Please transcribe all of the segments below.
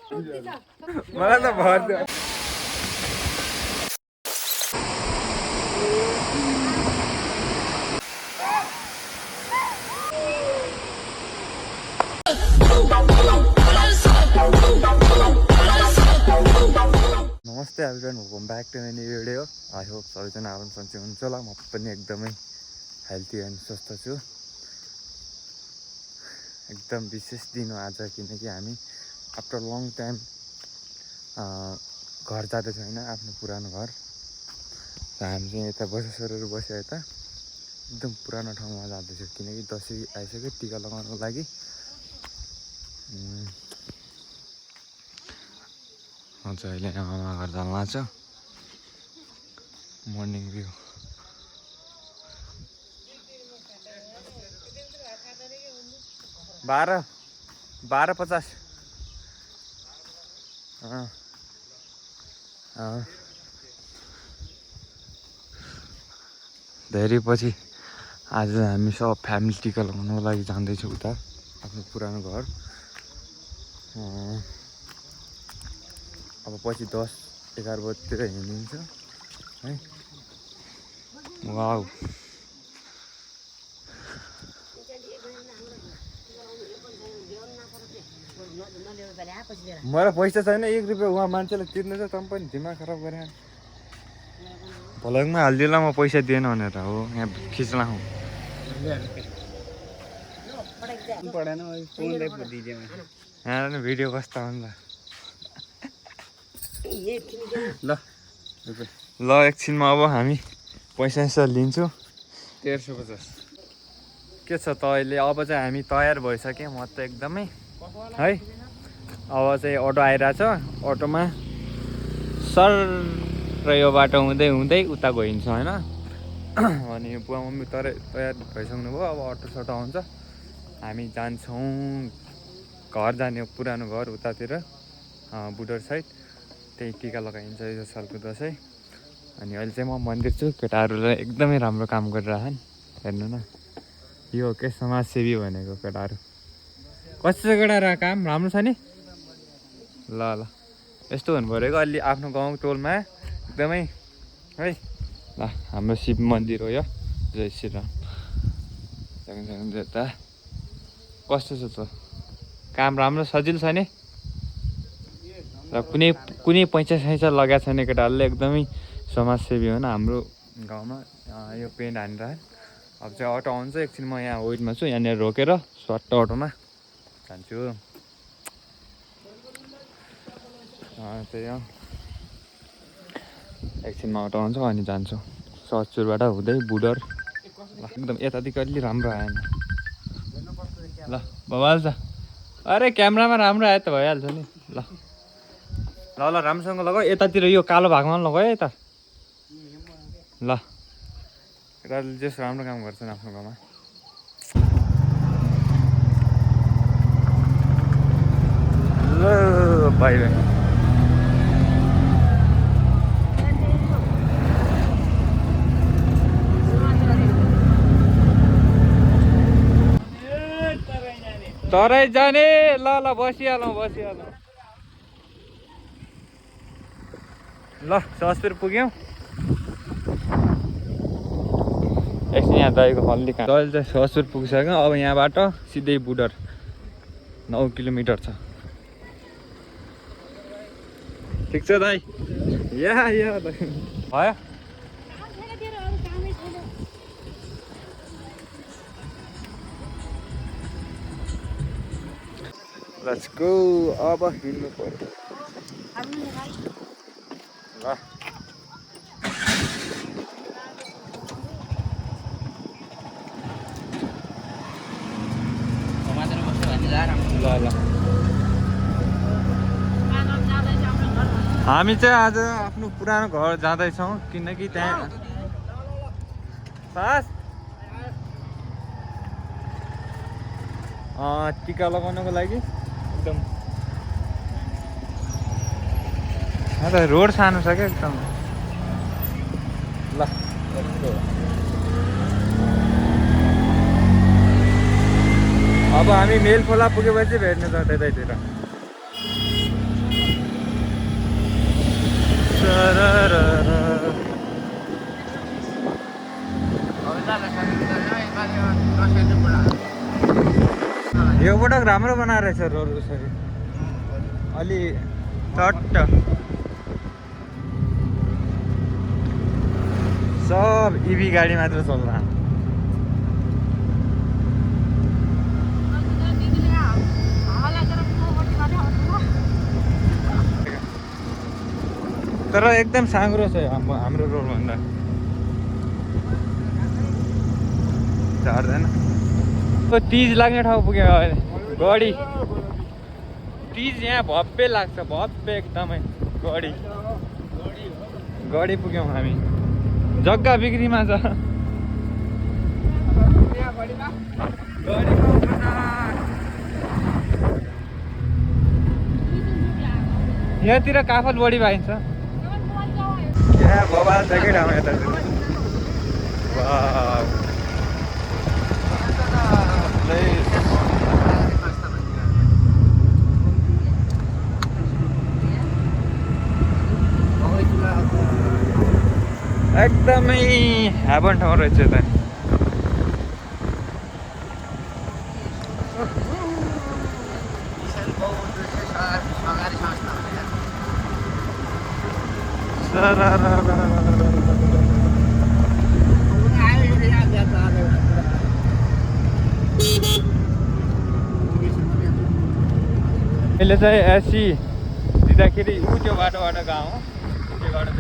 मलाई त भर्थ्यो। नमस्ते everyone, welcome back to my new video. I hope सबैजना आफ्नो सन्चै हुन्छ होला। म पनि एकदमै हेल्थी एन्ड स्वस्थ छु। एकदम विशेष दिन हो आज, किनकि हामी आफ्टर लङ टाइम घर जाँदैछौँ होइन, आफ्नो पुरानो घर। र हामी चाहिँ यता बसेर बस्यो यता एकदम पुरानो ठाउँमा जाँदैछौँ, किनकि दसैँ आइसक्यो टिका लगाउनको लागि। म चाहिँ अहिले आमा घर जान लाग्छु। मर्निङ भ्यू बाह्र 50। धेरै पछि आज हामी सब फ्यामिली टिका लगाउनको लागि जाँदैछौँ उता आफ्नो पुरानो घर। अब पछि 10-11 बजीतिर हिँडिन्छ है। वाउ, मलाई पैसा छैन, 1 रुपियाँ उहाँ मान्छेले तिर्नु छ। तँ पनि दिमाग खराब गरे भलगमा हालिदिएला। म पैसा दिएन भनेर हो यहाँ खिच्ला हूँ। यहाँ भिडियो कस्ता हुन्छ ल एकछिनमा अब हामी पैसा लिन्छु। 1350 के छ त अहिले। अब चाहिँ हामी तयार भइसक्यौँ। म त एकदमै है। अब चाहिँ अटो आइरहेछ। अटोमा सर र यो बाटो हुँदै हुँदै उता गइन्छ होइन। अनि बुवा मम्मी तयार भइसक्नु भयो। अब अटो सटो आउँछ, हामी जान्छौँ घर जाने, पुरानो घर उतातिर बुडर साइड। त्यही टिका लगाइन्छ यो सालको दसैँ। अनि अहिले चाहिँ म मन्दिर छु। केटाहरूलाई एकदमै राम्रो काम गरिरहेछन्। हेर्नु न, यो के समाजसेवी भनेको केटाहरू। कस्तो छ केटाहरू, काम राम्रो छ नि। ल ल यस्तो हुनु पऱ्यो कि अलि आफ्नो गाउँ टोलमा एकदमै है। ल हाम्रो शिव मन्दिर हो यो। जय श्रीराम। यता कस्तो छ त, काम राम्रो सजिलो छ नि। र कुनै पैसा लगाएको छैन केटाहरूले। एकदमै समाजसेवी हो न हाम्रो गाउँमा। यो पेन्ट हानेर अब चाहिँ अटो आउँछ एकछिन। म यहाँ वेटमा छु, यहाँनिर रोकेर स्वाट अटोमा जान्छु। त्यही हो, एकछिनमा अटो आउँछ अनि जान्छौँ सचुरबाट हुँदै बुडर। ल एकदम यतादेखि अलि राम्रो आएन। ल भइहाल्छ। अरे क्यामेरामा राम्रो आयो त भइहाल्छ नि। ल ल ल राम्रोसँग लगाऊ। यतातिर यो कालो भागमा पनि लगाऊ है यता। ल केटाहरूले जस राम्रो काम गर्छन् आफ्नो गाउँमा। ल बाई बाई। तरै जाने। ल ल बसिहालौँ। ल ससुर पुग्यौँ। एकछिन यहाँ दाइको हल्ली काम। अहिले चाहिँ ससुर पुगिसक्यो। अब यहाँबाट सिधै बुडर 9 किलोमिटर छ। ठिक छ दाइ। यहाँ दाइ भयो। Let's go. अब हिँड्नु पर्यो। ल ल हामी चाहिँ आज आफ्नो पुरानो घर जाँदैछौँ, किनकि त्यहाँ टिका लगाउनको लागि। एकदम रोड सानो छ क्या एकदम। ल अब हामी मेल खोला पुगेपछि भेट्ने त त्यतैतिर। यो पटक राम्रो बनाएर रहेछ रोड उसरी अलि चट्ट सब इभी गाडी मात्र चल्ला तर एकदम साँग्रो छ हाम्रो रोड भन्दा झार्दैन तीज लाग्ने ठाउँ पुग्यो अहिले गडी तीज यहाँ भव्य लाग्छ भव्य एकदमै गडी पुग्यौँ हामी जग्गा बिक्रीमा छ यहाँतिर काफल बढी पाइन्छ यहाँ बबाल छ कि ठाउँ यता एकदमै हाबन ठाउँ रहेछ यता अहिले चाहिँ एसी दिँदाखेरि ऊ त्यो बाटोबाट गएको हो त्यो बाटो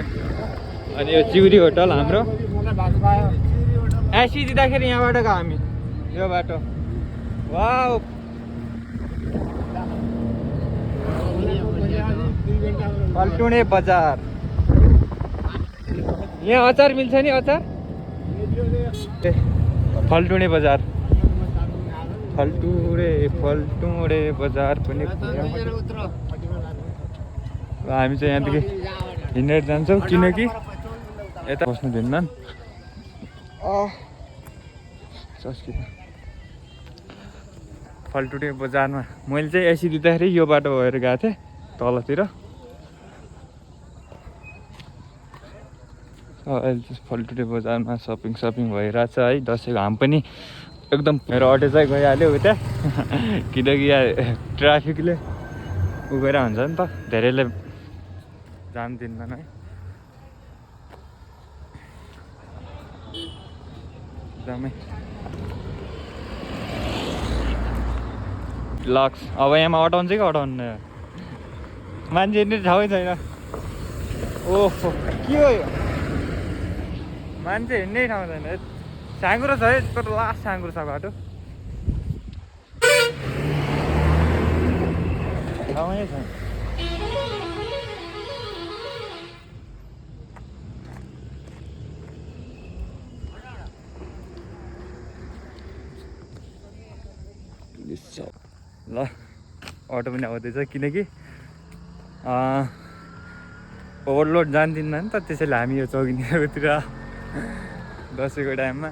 अनि यो चिउरी होटल हाम्रो एसी दिँदाखेरि यहाँबाट गयो हामी यो बाटो वाउ फल्टुणे बजार यहाँ अचार मिल्छ नि अचार फल्टुणे बजार फल्टुणे बजार पनि हामी चाहिँ यहाँदेखि हिँडेर जान्छौँ किनकि यता बस्नु दिन्न फल्टुटे बजारमा मैले चाहिँ एसी दिँदाखेरि यो बाटो भएर गएको थिएँ तलतिर अहिले चाहिँ फल्टुटे बजारमा सपिङ भइरहेछ है दसैँको घाम पनि एकदम मेरो अटो चाहिँ गइहाल्यो उता किनकि यहाँ ट्राफिकले उभिएर हुन्छ नि त धेरैले जान दिँदैन है एकदमै लक्स अब यहाँमा अटाउँछ कि अटाउनु मान्छे हिँड्ने ठाउँै छैन ओहो के हो यो मान्छे हिँड्नै ठाउँ छैन साँग्रो छ है तर लास्ट साँग्रो छ बाटो ठाउँै छैन ल अटो पनि आउँदैछ किनकि ओभरलोड जान्दिन्न नि त त्यसैले हामी यो चौकीतिर दसैँको टाइममा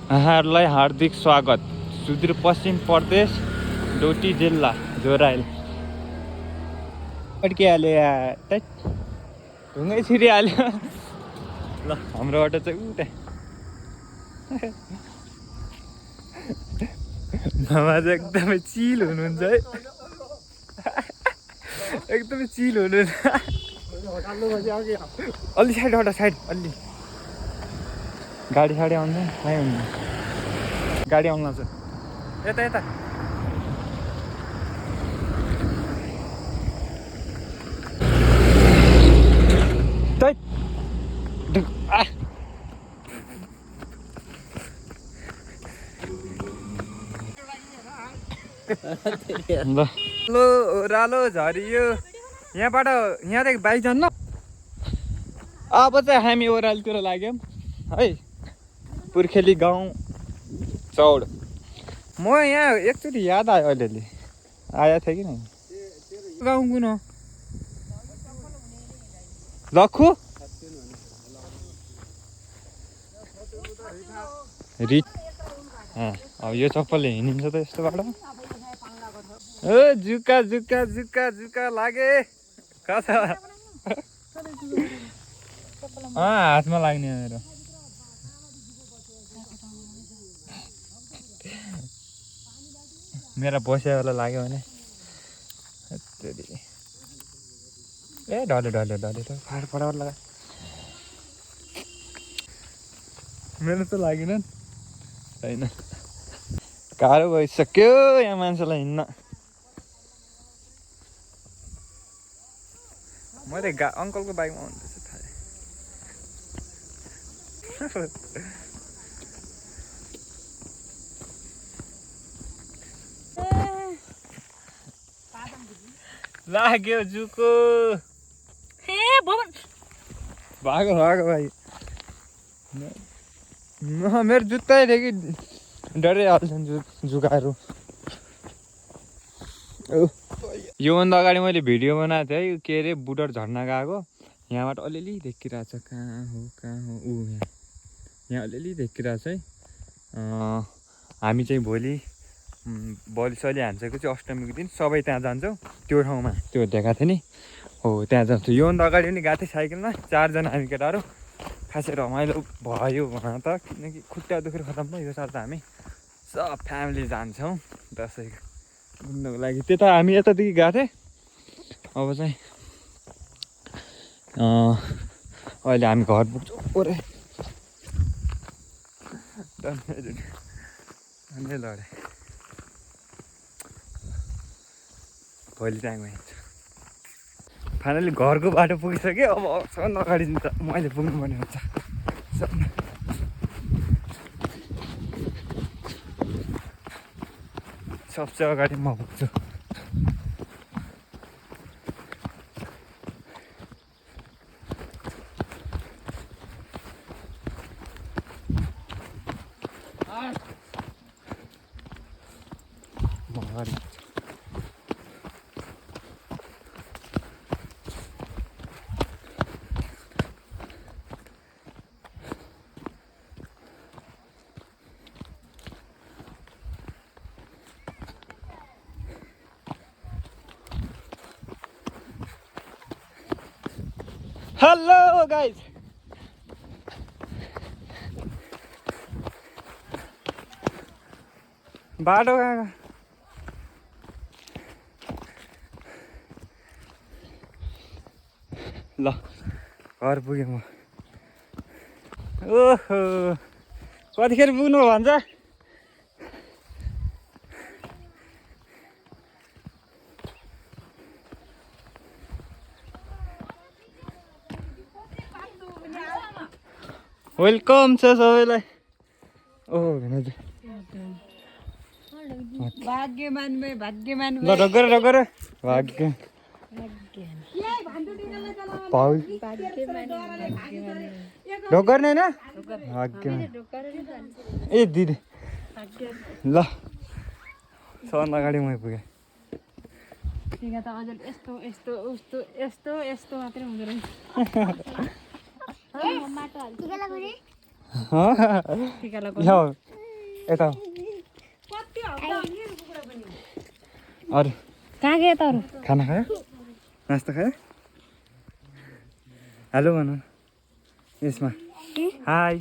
यहाँहरूलाई हार्दिक स्वागत सुदूरपश्चिम प्रदेश डोटी जिल्ला जोराइल अड्किहाल्यो यार ढुङ्गै छिरिहाल्यो ल हाम्रो अटो चाहिँ उता मामा चाहिँ एकदमै चिल हुनुहुन्छ है एकदमै चिल हुनुहुन्छ अलि साइड हटा साइड अलि गाडी साडी आउँदैन कहीँ हुन्न गाडी आउनु लाग्छ यता यता ल ओह्रालो झरियो यहाँबाट यहाँदेखि बाइक जान्न अब चाहिँ हामी ओह्रालोतिर लाग्यौँ है पुर्खेली गाउँ चौड म यहाँ एकचोटि याद आयो अलिअलि आएको थियो कि न गाउँ कुन हो लक्खु रिच अब यो चप्पलले हिँडिन्छ त यस्तो बाटो ओ जुका जुका जुका जुका लागे कहाँ छ हातमा लाग्ने मेरो मेरा बस्यावाला लाग्यो भने ए डले डले डले फटाफट लगा मेरो त लागेन नि छैन गाह्रो भइसक्यो यहाँ मान्छेलाई हिँड्न मैले अङ्कलको बाइकमा हुँदैछ थाहा लाग्यो जुको भागो भागो भाइ मेरो जुत्तै थियो कि डरै हाल्छन् जुकाहरू योभन्दा अगाडि मैले भिडियो बनाएको थिएँ है के अरे बुडर झर्ना गएको यहाँबाट अलिअलि देखिरहेछ कहाँ हो ऊ यहाँ अलिअलि देखिरहेछ है हामी चाहिँ भोलि बलिसली हान्छको चाहिँ अष्टमीको दिन सबै त्यहाँ जान्छौँ त्यो ठाउँमा त्यो देखाएको थियो नि हो त्यहाँ जान्छौँ योभन्दा अगाडि पनि गएको थिएँ साइकलमा 4 जना हामी केटाहरू खासै रमाइलो भयो भन त किनकि खुट्टा दुखेर खतम भयो यो साल त हामी सब फ्यामिली जान्छौँ दसैँ घुम्नको लागि त्यता हामी यतादेखि गएको थिएँ अब चाहिँ अहिले हामी घर पुग्छौँ ओरे धन्य लडे भोलि चाहिँ गइन्छ फाइनली घरको बाटो पुगिसक्यो अब सबभन्दा अगाडि त मैले पुग्नुपर्ने हुन्छ सबसे अगाडि म पुग्छु हेलो गाइज बाटो कहाँ ल घर पुगेँ म ओहो कतिखेर पुग्नु भन्छ वेलकम छ सबैलाई ओहो भाग्यमान भाग्यमान ल ढोगर ढोगर भाग्य ढोगर नै न भाग्यमान ए दिदी ल सबभन्दा अगाडि मै पुगेँ यस्तो यस्तो उस्तो यस्तो यस्तो मात्रै हुँदो रहेछ यता अरू कहाँ गयो त अरू खाना खायो नास्ता खायो हेलो भन यसमा हाई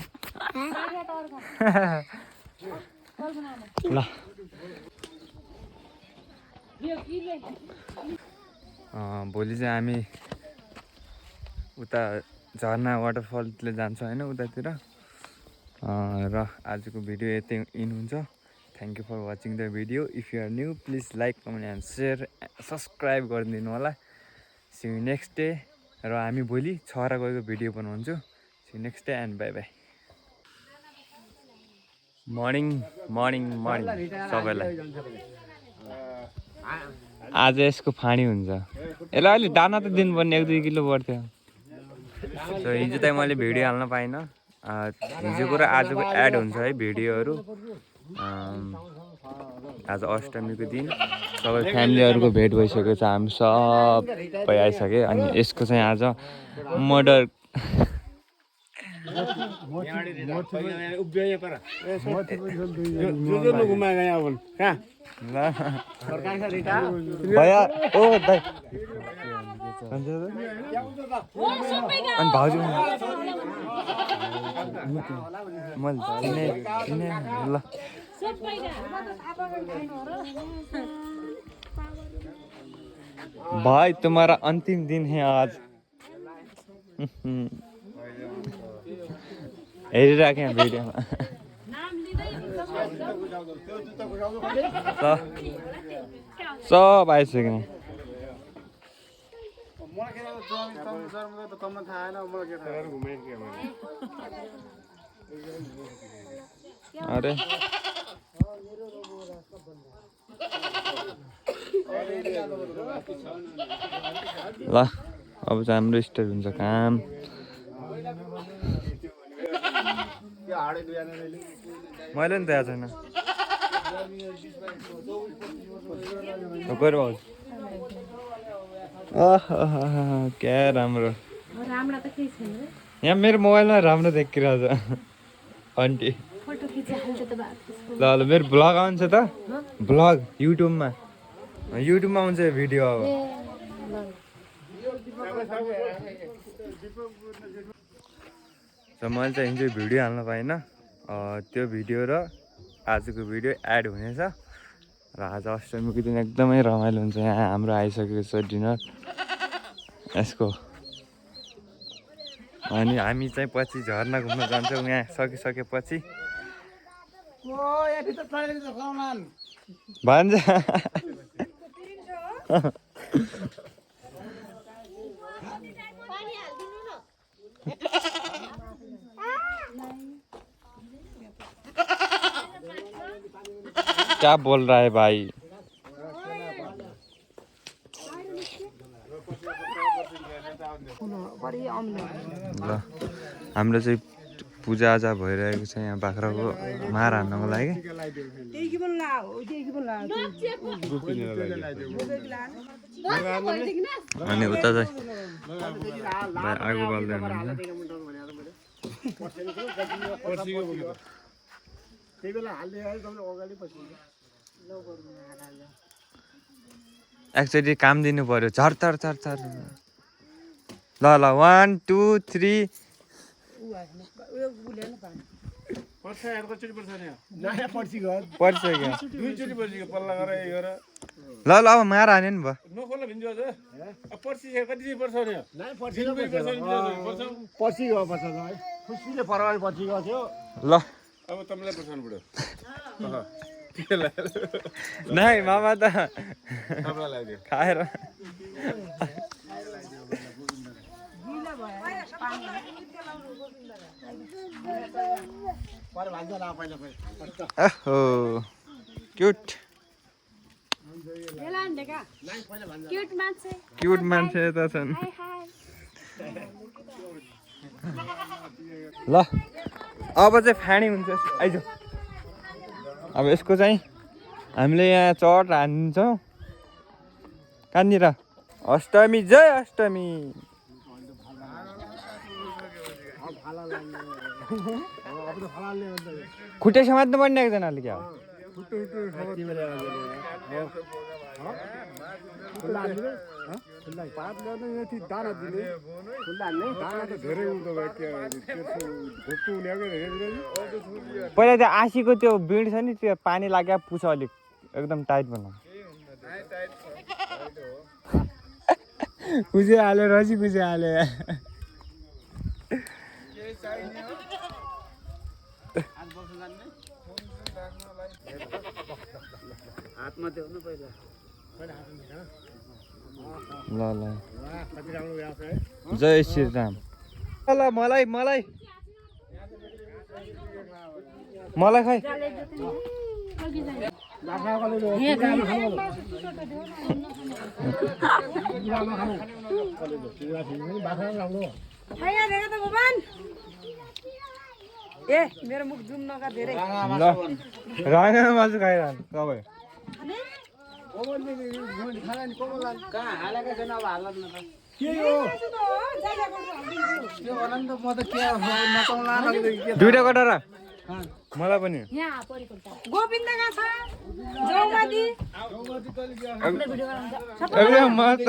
ल भोलि चाहिँ हामी उता झर्ना वाटरफलतिर जान्छौँ होइन उतातिर र आजको भिडियो यतै इन हुन्छ thank you for watching the video if you are new please like comment and share subscribe गरिदिनु होला सी यु नेक्स्ट डे र हामी भोलि छहरा गएको भिडियो बनाउँछु see you next day and bye bye morning morning morning सबैलाई आज यसको फाँडी हुन्छ यसलाई अहिले दाना त दिनुपर्ने 1-2 किलो बढ्थ्यो हिजो त मैले भिडियो हाल्न पाइनँ हिजोको र आजको एड हुन्छ है भिडियोहरू आज अष्टमीको दिन सबै फ्यामिलीहरूको भेट भइसकेको छ हामी सबै आइसक्यो अनि यसको चाहिँ आज मर्डर भैया ओ दाइ अनि भाउजू मैले ल भाई तुम्हारा अंतिम दिन है आज हेरिराखेँ भिडियोमा सब आइसक्यो अरे ल अब चाहिँ हाम्रो स्टार्ट हुन्छ काम मैले नि त्यहाँ छैन क्या राम्रो यहाँ मेरो मोबाइलमा राम्रो देखिरहेछ आन्टी ल ल मेरो भ्लग आउँछ त भ्लग युट्युबमा आउँछ भिडियो अब मैले चाहिँ हिजो भिडियो हाल्न पाइनँ त्यो भिडियो र आजको भिडियो एड हुनेछ र आज अष्टमीको दिन एकदमै रमाइलो हुन्छ यहाँ हाम्रो आइसकेको छ डिनर यसको अनि हामी चाहिँ पछि झर्ना घुम्न जान्छौँ यहाँ सकिसकेपछि भन्छ क्या बोल रहा है भाई ल हाम्रो चाहिँ पूजाआजा भइरहेको छ यहाँ बाख्राको मार हान्नको लागि अनि उता चाहिँ आगो बाल्दै हुनुहुन्छ एकचोटि काम दिनु पर्यो झर तर तर तर ल ल 1 2 3 ल ल अब मार हान्यो नि भयो ल अब तपाईँलाई पर्छ बुढो नाइ मामा त खाएर क्युट मान्छे त छन् ल अब चाहिँ फाँडी हुन्छ आइज अब यसको चाहिँ हामीले यहाँ चट हानिदिन्छौँ कहाँनिर अष्टमी जय अष्टमी खुट्टे समात्नु पर्ने एकजनाले क्या पहिला त्यो आँसीको त्यो बिँड छ नि त्यो पानी लाग्यो पुछ अलिक एकदम टाइट बनाऊ कुजे हाल्यो रसी कुजे हाल्यो हातमा देऊ पहिला ल ल जय श्री राम ल मलाई खाइ ए मेरो मुख जुम नका धेरै ल राङा मासु खाइरहनु सबै दुईटा कटा र मलाई पनि गोविन्द जौमाथि एकदम मस्त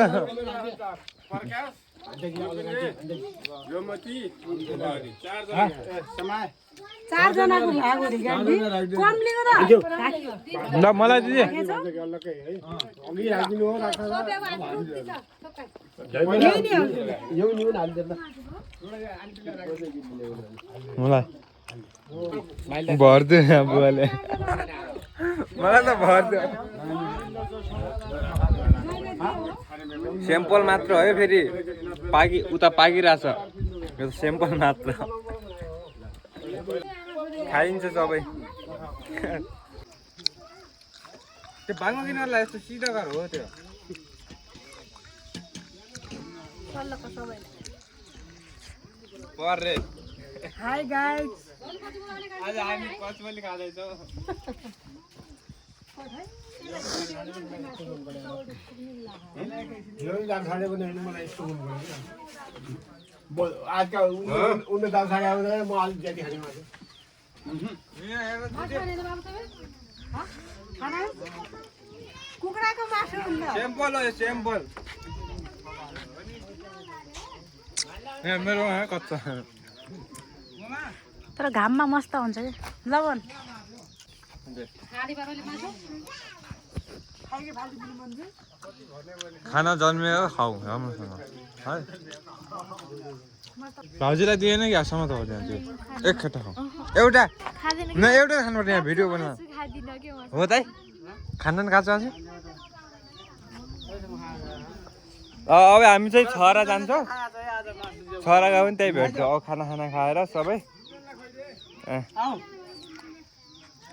चार जनाको भाग हो रे गाडी कम लिएको त ल मलाई दिदी मलाई भर्दै बुवाले मलाई त भर्दै स्याम्पल मात्र है फेरि पाकी उता पाकिरहेछ यो स्याम्पल मात्र खाइन्छ सबै त्यो भागमा किनलाई यस्तो सिधा घर हो त्यो पर्रे हाई गाइस आज हामी कचमली खाँदैछौँ आजका उनले दाल खाए आउँदा म अलिक ज्यादा खाने मान्छे कुखुराको मासु हुन्छ स्याम्पल हो यो स्याम्पल मेरो कच्चा तर घाममा मस्त हुन्छ कि लवन खाना जन्मियो खाऊ राम्रोसँग है भाउजूलाई दिएन कि आसम्म त हो त्यहाँ त्यो एकखेटा खाऊ एउटा न एउटा खानुपर्ने यहाँ भिडियो बना हो त खाँदैन काँचो आज अब हामी चाहिँ छहरा जान्छौँ छहरा गयो भने त्यही भेट्छ अब खाना खाएर सबै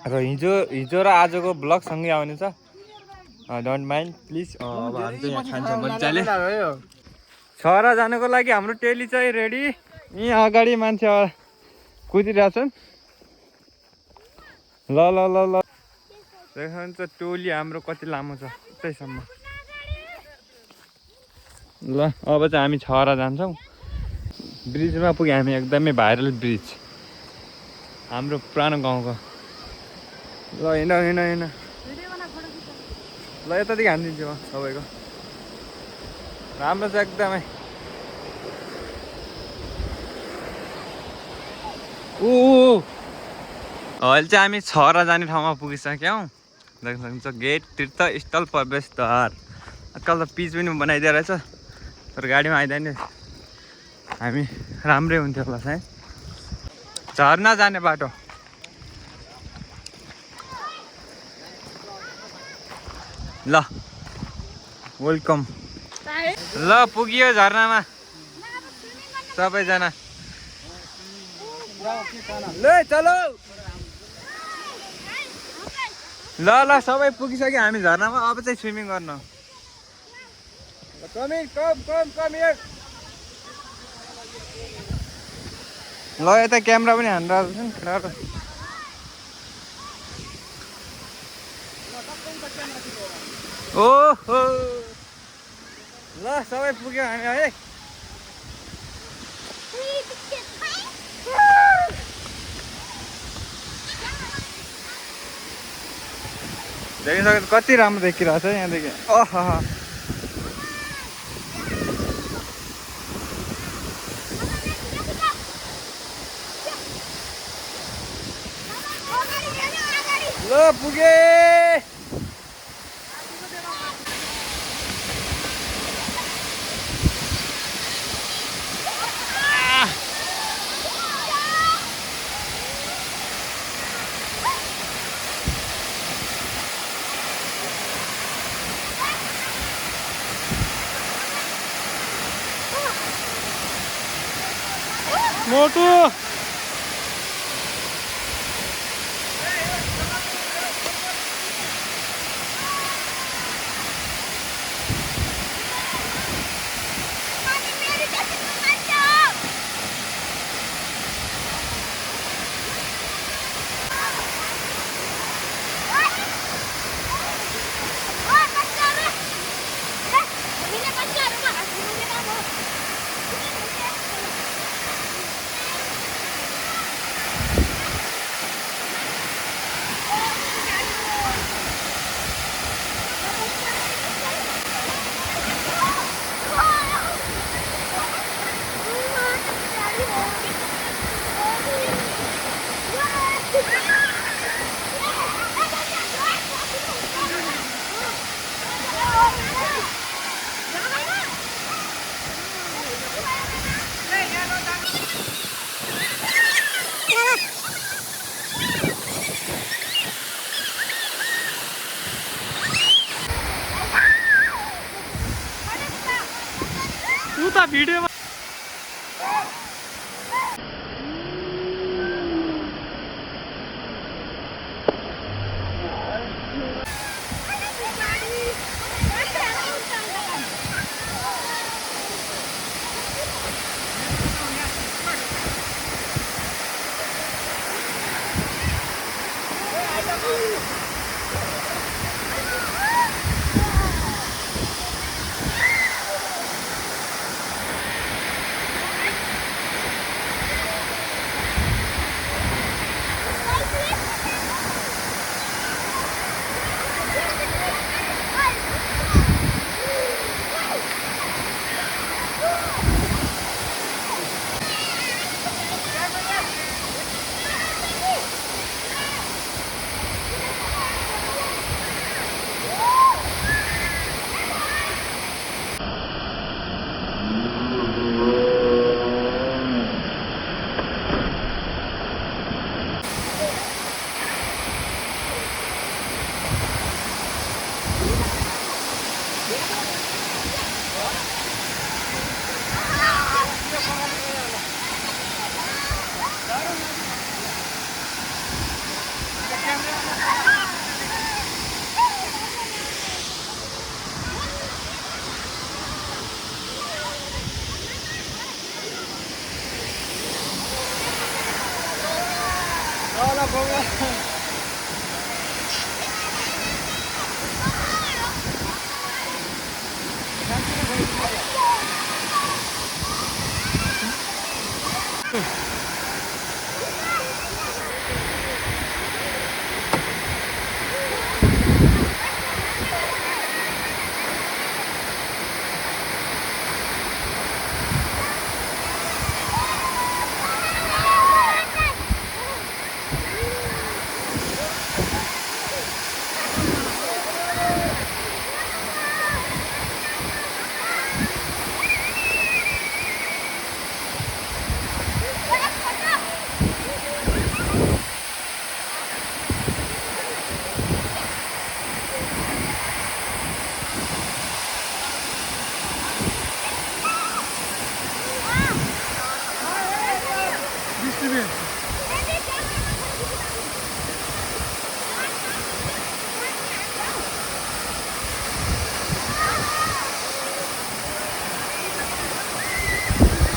र हिजो र आजको ब्लग सँगै आउने छ डोन्ट माइन्ड प्लिज अब हामी चाहिँ यहाँ खान्छौँ मजाले छहरा जानको लागि हाम्रो टेली चाहिँ रेडी यहाँ अगाडि मान्छे कुदिरहेछन् ल ल ल ल देख्नुहुन्छ टोली हाम्रो कति लामो छ त्यहीसम्म ल अब चाहिँ हामी छहरा जान्छौँ ब्रिजमा पुग्यो हामी एकदमै भाइरल ब्रिज हाम्रो पुरानो गाउँको ल हिँड ल यतादेखि हानिदिन्छु म तपाईँको राम्रो छ एकदमै अहिले चाहिँ हामी छहरा जाने ठाउँमा पुगिसक्यौँ देख्न सक्नुहुन्छ गेट तीर्थस्थल प्रवेशद्वार आजकल त पिच पनि बनाइदिएर रहेछ तर गाडीमा आइदियो नि हामी राम्रै हुन्थ्यो होला सायद झर्ना जाने बाटो ल वेलकम ल पुगियो झर्नामा सबैजना ल चलो ल ल सबै पुगिसक्यो हामी झर्नामा अब चाहिँ स्विमिङ गर्न कम ल यता क्यामेरा पनि हानिरहेको छ नि केटाहरू ओहो ल सबै पुग्यो हामी है देखिसक्यो कति राम्रो देखिरहेको छ यहाँदेखि ओह ल पुगे मोटू भिडियोमा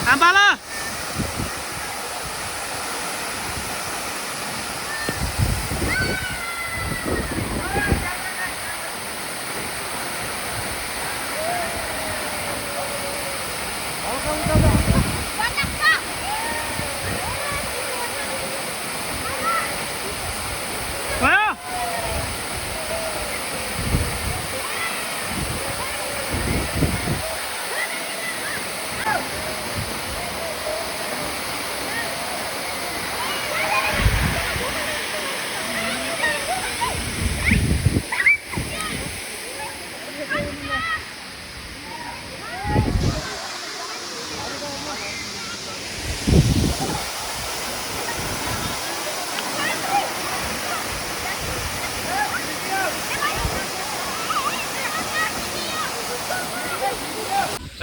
आम्बाला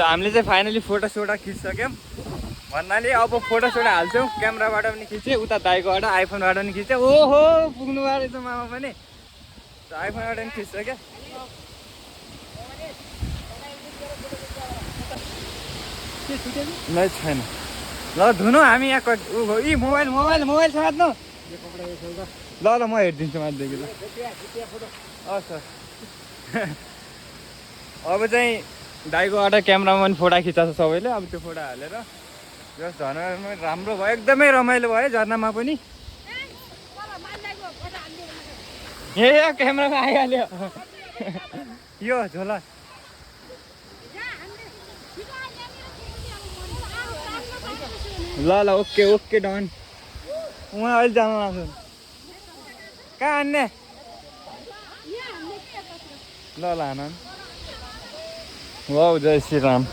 हामीले चाहिँ फाइनली फोटोसोटो खिचिसक्यौँ भन्नाले अब फोटोसोटो हाल्छौँ क्यामेराबाट पनि खिचेँ उता दाइकोबाट आइफोनबाट पनि खिचेँ ओहो पुग्नु रहेछ मामा पनि आइफोनबाट पनि खिच्छ क्या नै छैन ल धुनु हामी यहाँ यी मोबाइल मोबाइल मोबाइल समात्नु ल ल म हेरिदिन्छु माथिदेखि ल सर अब चाहिँ दाइकोबाट क्यामेरामा पनि फोटो खिचाएको छ सबैले अब त्यो फोटो हालेर यो झर्नामा राम्रो भयो एकदमै रमाइलो भयो झर्नामा पनि ए क्यामेरामा आइहाल्यो यो झोला ल ल ओके ओके डन उहाँ अहिले जानु लाग्छ कहाँ हान्ने ल ल हान वाउ जय श्री राम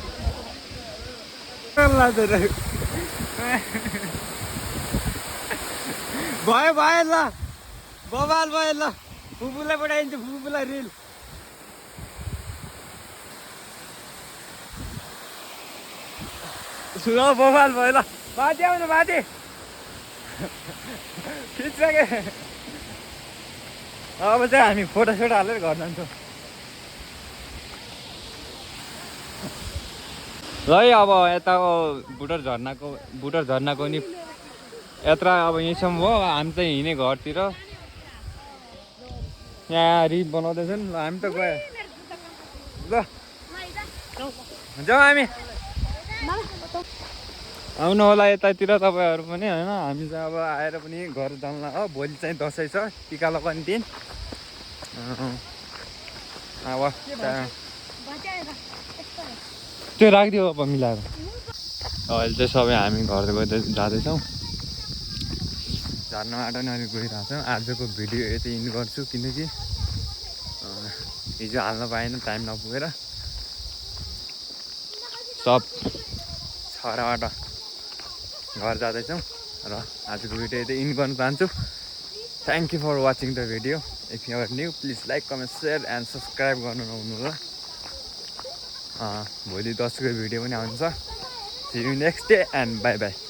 भयो भयो ल बबाल भयो ल फुपूलाई पठाइदिन्छु फुपूलाई रिल बोबाल भयो ल बाजे आउनु बाजे खिचिसके अब चाहिँ हामी फोटोसोटो हालेर घर जान्छौँ ल है अब यता बुटर झर्नाको नि यात्रा अब यहीँसम्म हो हामी चाहिँ हिँड्ने घरतिर यहाँ रिप बनाउँदैछन् ल हामी त गयो ल जाउँ हामी आउनु होला यतातिर तपाईँहरू पनि होइन हामी चाहिँ अब आएर पनि घर जाउँला हो भोलि चाहिँ दसैँ छ टिका लगाउने दिन अब त्यो राखिदियो अब मिलाएर अहिले चाहिँ सबै हामी घर गएर जाँदैछौँ झर्नाबाट नि अलिक गइरहेको छौँ आजको भिडियो यति इन्ड गर्छु किनकि हिजो हाल्न पाएन टाइम नपुगेर सब छराबाट घर जाँदैछौँ र आजको भिडियो यति इन्ड गर्न चाहन्छु thank you for watching the video if you are new please like comment share and subscribe गर्नु नहुनु होला भोलि 10 को भिडियो पनि आउँछ see you next day and bye by